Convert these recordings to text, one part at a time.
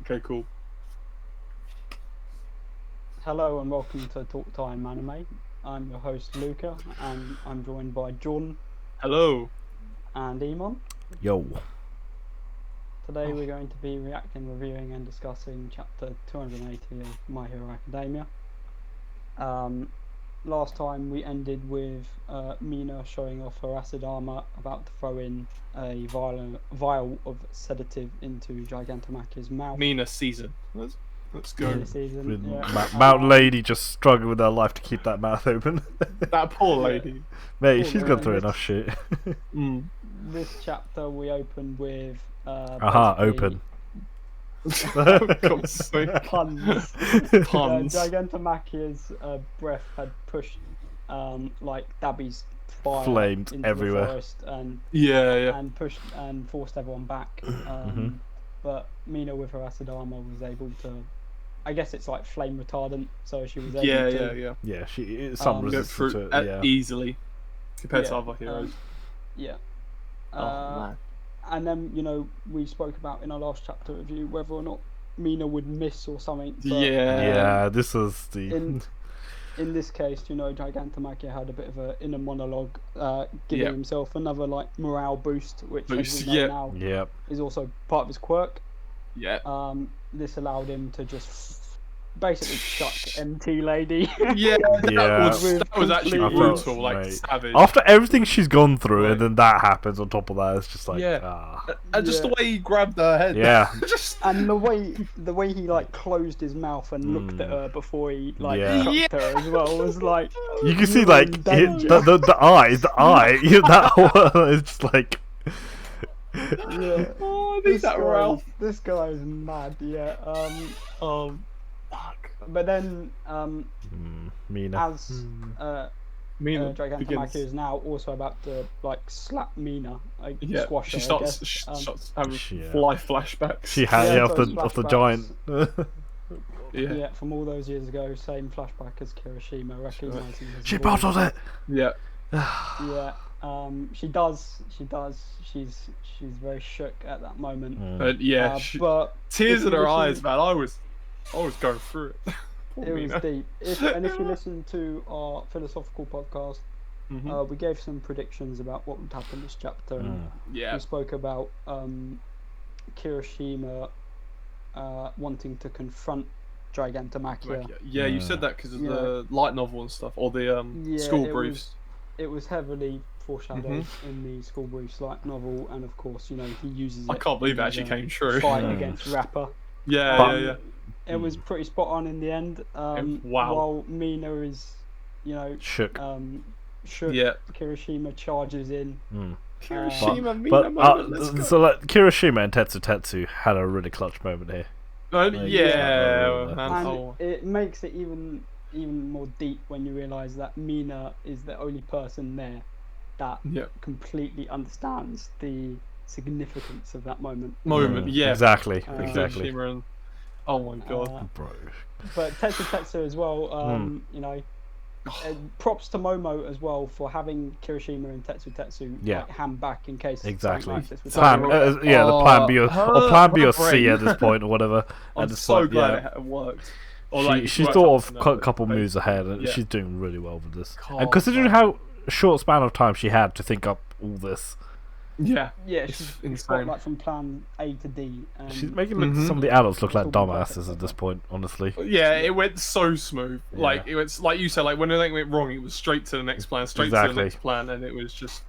Okay, cool. Hello and welcome to TalkTimeAnime. I'm your host Luca, and I'm joined by John Hello. and Emon. Yo. Today we're going to be reacting, reviewing, and discussing chapter 280 of My Hero Academia. Last time we ended with Mina showing off her acid armor, about to throw in a vial of sedative into Gigantamaki's mouth. Mina season. Let's go. Mina season, yeah. Mountain Lady just struggling with her life to keep that mouth open. That poor lady. Mate, Poor she's lady. gone through enough shit. This chapter we opened with Open. God's sake. puns. Puns. Gigantamakia's breath had pushed like Dabby's fire Flamed into everywhere. the forest and Yeah. and pushed and forced everyone back. But Mina with her acid armor was able to, I guess it's like flame retardant, so she was able to Yeah. Yeah, it's some Go Go resistance through to it. Yeah. easily compared to Yeah, other heroes. yeah. Oh man. And then, we spoke about in our last chapter review whether or not Mina would miss or something. But Yeah, this was the. in this case, Gigantomachia had a bit of an inner monologue, giving Yep. himself another morale boost, which as we Yep. know now Yep. is also part of his quirk. Yeah. This allowed him to just basically chuck MT Lady. Yeah. Yeah. That was actually I felt- brutal. Like mate. savage. After everything she's gone through, Right. and then that happens on top of that, it's just like, Yeah. And just the way he grabbed her head. Yeah. Just. And the way he closed his mouth and looked at her before he Yeah. chucked her as well was like, You can see "You're like in danger." the eye, that one is just like. Yeah. Oh, I need that Ralph. This guy is mad, yeah. Fuck. But then, Mina. as Mina Gigantomachia begins. is now also about to slap Mina, Yeah. squash She her. starts. I She guess. starts having Yeah. life flashbacks. She had Yeah, of those the flashbacks. giant. Yeah, from all those years ago, same flashback as Kirishima, recognizing his She voice. bottled it. Yeah. Yeah, she does. She's very shook at that moment. But yeah. But Tears if in you her listen- eyes, man. I was going through it. Poor it was Mina. deep. If you listen to our Fillersophical podcast, Mhm. we gave some predictions about what would happen this chapter. And Yeah. we spoke about Kirishima wanting to confront Gigantomachia. Yeah, you said that because of Yeah. the light novel and stuff, or the school briefs. It was heavily foreshadowed in the School Briefs light novel, and of course, he uses it. I can't believe it in actually his, came true. Fight against Rapper. Yeah. It was pretty spot on in the end. Wow. While Mina is, Shook. shook, Yeah. Kirishima charges in. Kirishima, Mina But moment, let's go. so like Kirishima and Tetsu had a really clutch moment here. Yeah, man. And Oh. it makes it even more deep when you realise that Mina is the only person there that Yeah. completely understands the significance of that moment. Yeah. Exactly. Uh, Exactly. Kirishima and... Oh my god. Bro. But Tetsu as well, props to Momo as well for having Kirishima and Tetsu Yeah. hand back in case Exactly. something like this would Plan, happen. the plan B or plan B or C brain. at this point or whatever. I'm at this so point, glad yeah. it worked. Or, She worked thought out of to a know couple that- moves ahead, and Yeah. she's doing really well with this. God, And considering man. how short span of time she had to think up all this, Yeah. Yeah, It's she's insane. got from plan A to D. And she's making some of the adults look like dumbasses at this point. Honestly, Yeah, it went so smooth. Yeah. Like it went, like you said, like when anything went wrong, it was straight to the next plan, straight to Exactly. the next plan, and it was just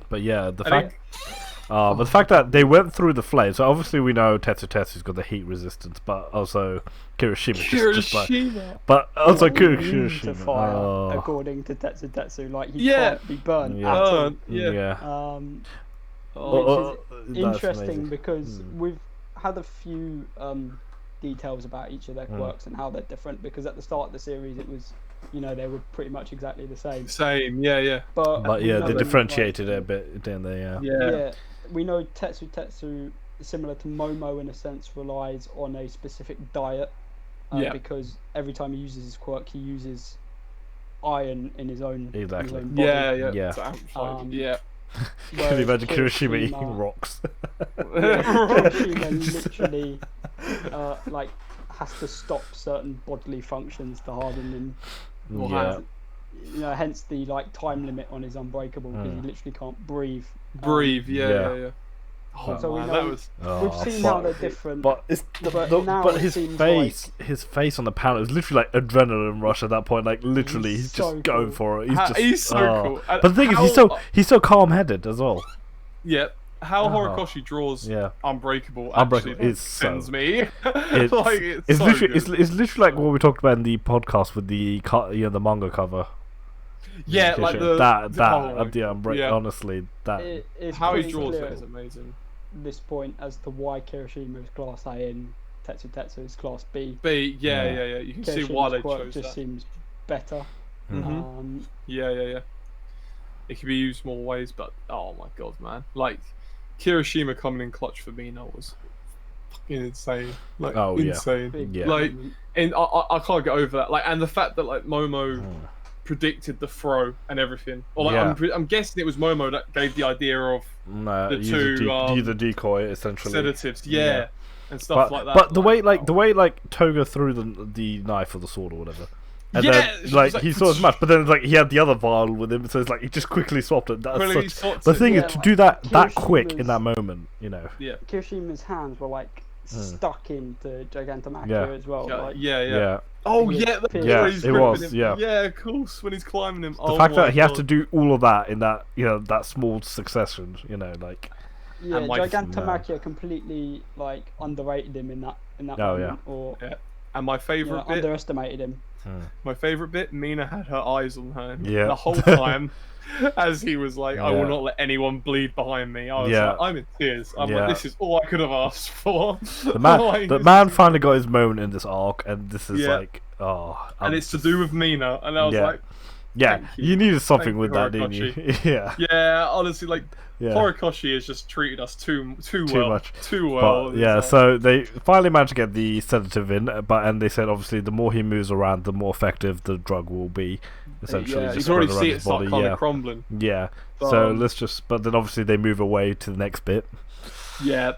but yeah, the I fact. But the fact that they went through the flames, so obviously we know Tetsu's got the heat resistance, but also Kirishima. Just like, Kirishima. but also immune to Kirishima. fire, Oh, according to Tetsu. Like he Yeah. can't be burnt Yeah. at all. Yeah. Which is that's interesting amazing. because we've had a few details about each of their quirks and how they're different. Because at the start of the series, it was, they were pretty much exactly the same. Same. Yeah. But we yeah, know they that, differentiated it a bit, didn't they? Yeah. Yeah. we know Tetsu, similar to Momo in a sense, relies on a specific diet. Because every time he uses his quirk, he uses iron in his own, Exactly. his own body. Yeah. Yeah. It's outside. Yeah. Can you imagine Kirishima eating rocks? Kirishima literally like has to stop certain bodily functions to harden him. Yeah. You know, hence the like time limit on his unbreakable, because he literally can't breathe. Yeah. Oh So we man, know- that was. We've seen how they're different. But it's now but it his seems his face on the panel is literally like adrenaline rush at that point. Like literally, he's so just going cool. for it. He's so cool. But the thing is, he's so calm headed as well. Yeah. How Horikoshi draws Unbreakable actually Unbreakable is sends so- me. It's, like, it's so literally good. it's literally like what we talked about in the podcast with the the manga cover. Yeah, like the Unbreakable. Honestly, that It's how he pretty draws clear it is amazing. at this point as to why Kirishima is class A and Tetsu is class B. B, yeah. You can see why they Kirishima's quirk chose just that. seems better. Mhm. Yeah. It can be used more ways, but oh my god, man! Like Kirishima coming in clutch for Mina was fucking insane. Like insane. Big Yeah. Like, moment. and I can't get over that. Like, and the fact that like Momo predicted the throw and everything, or like I'm guessing it was Momo that gave the idea of the use a decoy essentially. sedatives, and stuff like that. But the way Toga threw the knife or the sword or whatever. And then, like, he saw his match, but then, like, he had the other vial with him, so it's like he just quickly swapped it. The thing is, to do that quick in that moment, you know. Yeah. Kirishima's hands were like stuck into Gigantomachia as well. Like, Yeah. Oh yeah, it was. Yeah, of course, when he's climbing him. The fact that he had to do all of that in that, that small succession, like. Yeah, Gigantomachia completely like underrated him in that moment, or and my favorite bit, underestimated him. My favorite bit, Mina had her eyes on her the whole time, as he was like, "I will not let anyone bleed behind me." I was like, I'm in tears. I'm like, this is all I could have asked for. The man finally got his moment in this arc, and this is like, and it's to do with Mina, and I was like, you needed something with that, didn't you? Yeah, honestly, like. Horikoshi has just treated us too well. But, so they finally managed to get the sedative in, and they said obviously the more he moves around, the more effective the drug will be. Essentially, you can already see it start kind of crumbling. Yeah. So but then obviously they move away to the next bit. Yeah.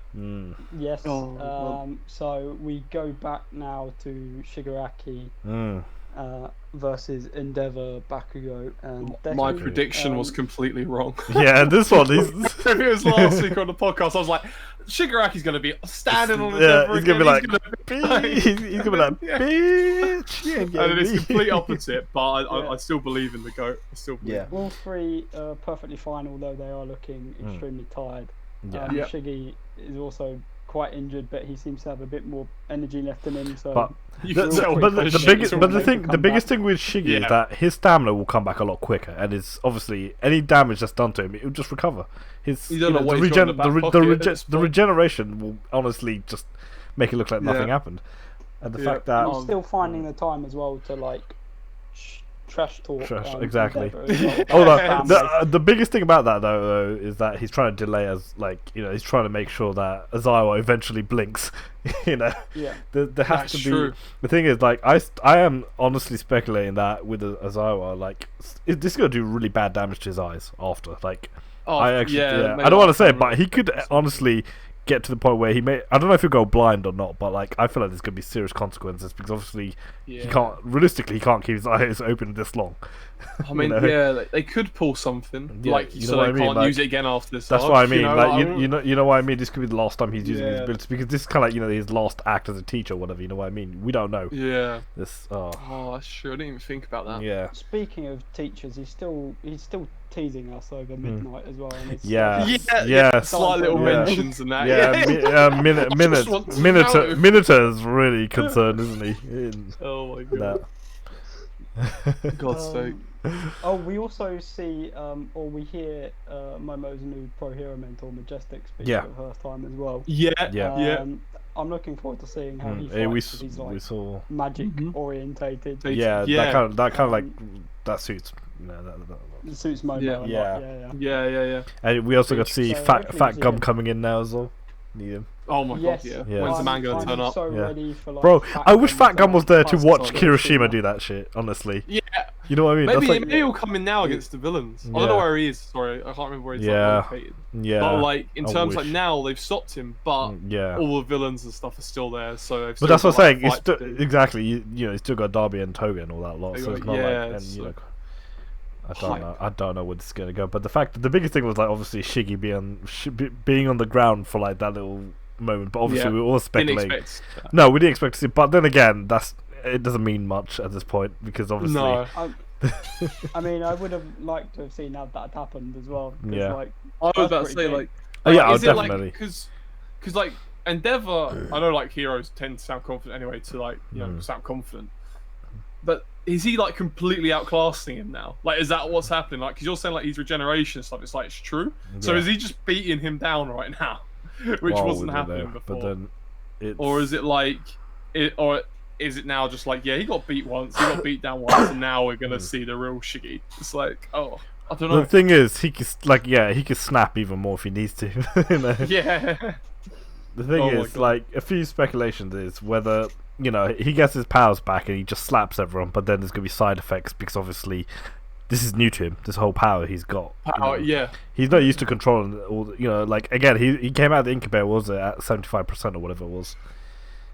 Yes. So we go back now to Shigaraki versus Endeavor, Bakugo, and Deku. My prediction was completely wrong. Yeah, this one is. If it was last week on the podcast, I was like, Shigaraki's going to be standing on Endeavor. He's going to be like, he's going to be like, bitch. And then it's complete opposite, but I still believe in the GOAT. I still believe. Yeah. All three are perfectly fine, although they are looking extremely tired. Shiggy is also quite injured, but he seems to have a bit more energy left in him. So, the biggest thing with Shiggy is that his stamina will come back a lot quicker, and it's obviously any damage that's done to him, it will just recover. The regeneration will honestly just make it look like nothing happened, and the fact that he's still finding the time as well to like trash talk. Exactly. Well, the biggest thing about that though is that he's trying to delay he's trying to make sure that Aizawa eventually blinks. There has to be. True. The thing is, like, I am honestly speculating that with Aizawa, like, this is gonna do really bad damage to his eyes after. Like, I don't want to say it, but he could honestly get to the point where he may. I don't know if he'll go blind or not, but like I feel like there's gonna be serious consequences because obviously he can't keep his eyes open this long. I mean, they could pull something they can't use it again after this. That's what I mean. You know what I mean. This could be the last time he's using his abilities because this is kind of like his last act as a teacher or whatever. You know what I mean? We don't know. Yeah. This. That's true. I didn't even think about that. Yeah. Speaking of teachers, he's still teasing us over midnight as well. And slight little mentions and that. Minato is really concerned, isn't he? Oh my god. God's sake. We also see, or we hear Momo's new Pro Hero mentor, Majestic, speak for the first time as well. I'm looking forward to seeing how he fights. He's like magic orientated. That kind of like that suits. It suits Momo. Yeah. And we also got to see Fat Gum coming in now as well. Need him. Oh my god, yeah. When's the man gonna turn up? So ready for, like, bro, I wish Fat Gum was there to watch Kirishima do that shit, honestly. Yeah. You know what I mean? Maybe he'll come in now against the villains. I don't know where he is. Sorry, I can't remember where he's located. Yeah. But like in terms like now they've stopped him, but all the villains and stuff are still there. So but that's what I'm saying. Exactly. You know, he's still got Darby and Toga and all that lot. So it's not I don't know where this is gonna go. But the biggest thing was like obviously Shiggy being on the ground for like that little moment. But obviously we were all speculating. No, we didn't expect to see. But then again, it doesn't mean much at this point because obviously. No. I mean, I would have liked to have seen that happened as well. Yeah. Like, I was about to say like. Definitely. Because like Endeavor, I know like heroes tend to sound confident anyway. To like sound confident. But is he like completely outclassing him now? Like, is that what's happening? Like, because you're saying like he's regeneration and stuff. It's like it's true. Yeah. So is he just beating him down right now, which wasn't happening before? But then or is it like or is it now just like he got beat once, he got beat down once, and now we're gonna see the real Shiggy? It's like I don't know. The thing is, he could snap even more if he needs to. You know? Yeah. The thing is, like a few speculations is whether. You know, he gets his powers back and he just slaps everyone, but then there's going to be side effects because obviously this is new to him, this whole power he's got. He's not used to controlling all the, like, again, he came out of the incubator, was it, at 75% or whatever it was.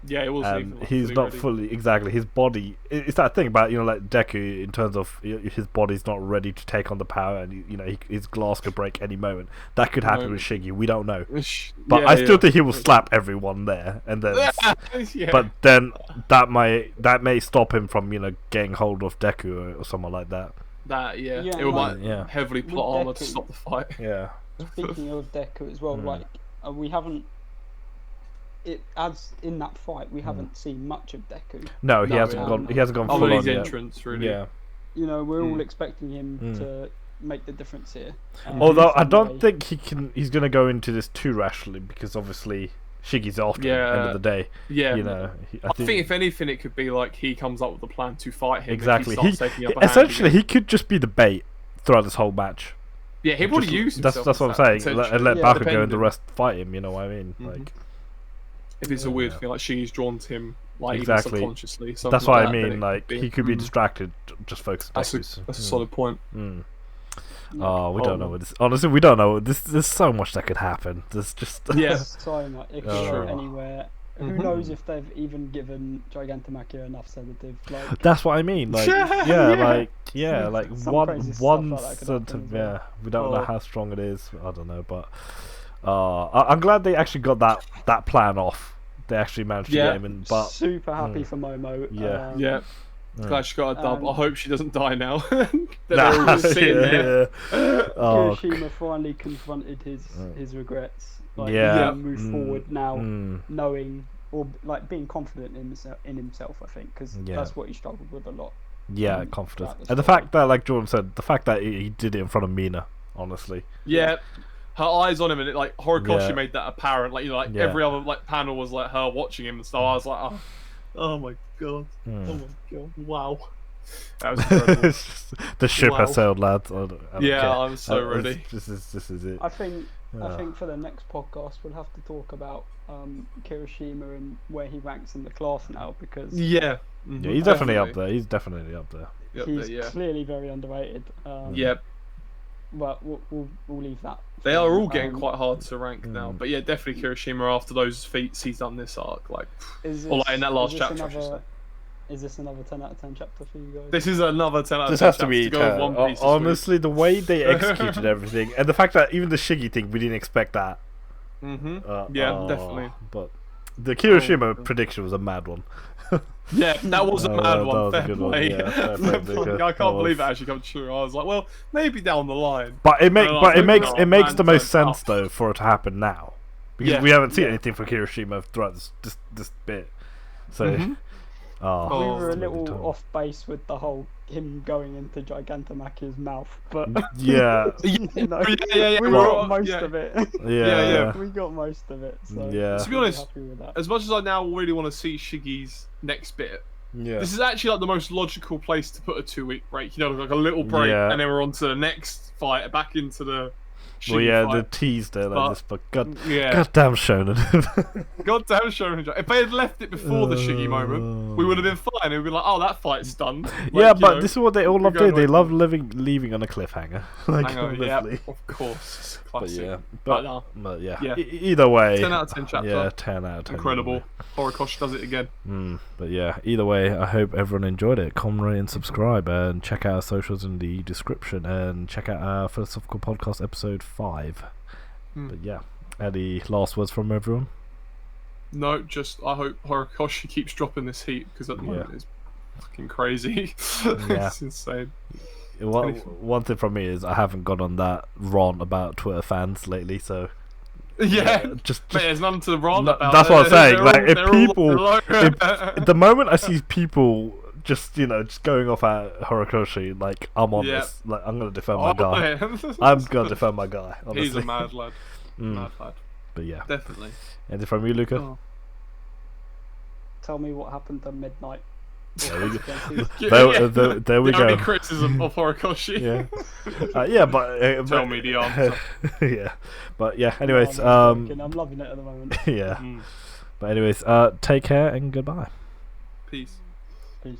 Yeah, it was. He's not fully, exactly, his body, it's that thing about, like Deku, in terms of his body's not ready to take on the power, and, his glass could break any moment. That could happen with Shiggy, we don't know. But I still think he will slap everyone there, and then, but then that may stop him from, getting hold of Deku or someone like that. It might heavily plot armor to stop the fight. Yeah. Speaking of Deku as well, like, we haven't. As in that fight, we haven't seen much of Deku. No, he hasn't gone. He hasn't gone full on his yet. entrance, really. Yeah. We're all expecting him to make the difference here. Although I don't think he's going to go into this too rashly because obviously Shiggy's after him at the end of the day. Yeah. I think if anything, it could be like he comes up with a plan to fight him. Exactly. Essentially, he could just be the bait throughout this whole match. Yeah, he would use himself. That's what I'm saying. Let Bakugo and the rest fight him. You know what I mean? Like. If it's a weird thing, like Shiggy's drawn to him, like even subconsciously. That's what I mean. Like he could be distracted, just focus. That's a solid point. Oh, we don't know what this. Honestly, we don't know. There's so much that could happen. There's just so much. It could go anywhere. Who knows if they've even given Gigantomachia enough sedative? Like that's what I mean. Like like one sedative. Yeah, we don't know how strong it is. I don't know, but. I'm glad they actually got that plan off. They actually managed to get him in. But super happy for Momo. Glad she got a dub. I hope she doesn't die now. Kirishima finally confronted his regrets. Like, move forward now, knowing or like being confident in himself. I think because that's what he struggled with a lot. Yeah, confidence, and the fact that, like Jordan said, the fact that he did it in front of Mina, honestly. Yeah. Her eyes on him, and it like Horikoshi made that apparent. Like every other like panel was like her watching him and stuff. I was like, oh my god, oh my god, wow, that was incredible. The ship has sailed, lads. I don't care. I'm so ready. This is it. I think for the next podcast we'll have to talk about Kirishima and where he ranks in the class now because he's definitely up there. He's definitely up there. He's clearly very underrated. But we'll leave that. They are all getting quite hard to rank now, but definitely Kirishima after those feats he's done this arc, or like in that last chapter. Is this another 10 out of 10 chapter for you guys? This is another 10 out of 10. This has to be 10. Honestly, the way they executed everything, and the fact that even the Shiggy thing, we didn't expect that. Definitely. But the Kirishima prediction was a mad one. That was a mad one. Fair play. I can't believe it actually come true. I was like, well, maybe down the line. But it makes the most sense though for it to happen now, because we haven't seen anything from Kirishima throughout this bit. So, we were a little off base with the whole him going into Gigantomachia's mouth, but we got most of it. We got most of it. So to be honest, as much as I now really want to see Shiggy's next bit, this is actually like the most logical place to put a 2-week break. Like a little break, and then we're on to the next fight, back into the Well, yeah, the tease there, like this, but goddamn Shonen. Goddamn Shonen. If they had left it before the Shiggy moment, we would have been fine. It would be like, oh, that fight's done. Like, yeah, but this is what they all love doing. They love leaving on a cliffhanger. Like, yeah, of course. Classic. But yeah. Either way. 10 out of 10 chapter. Yeah, 10 out of 10. Incredible. Horikoshi does it again. But yeah, either way, I hope everyone enjoyed it. Comment, rate, and subscribe, and check out our socials in the description, and check out our Philosophical Podcast episode 5. But yeah, any last words from everyone? No, just I hope Horikoshi keeps dropping this heat, because at the moment it's fucking crazy. It's insane. One thing from me is I haven't gone on that rant about Twitter fans lately, so just mate, there's none to rant about. That's what I'm saying. Like, if the moment I see people just going off at Horikoshi, like, I'm on this. Like, I'm gonna defend my guy. I'm gonna defend my guy. Honestly. He's a mad lad. Mad lad. But yeah, definitely. Anything from you, Luca? Tell me what happened at midnight. There we go. Only criticism of Horikoshi. But tell me the answer. But yeah. Anyways, I'm loving it at the moment. But anyways, take care and goodbye. Peace. Peace.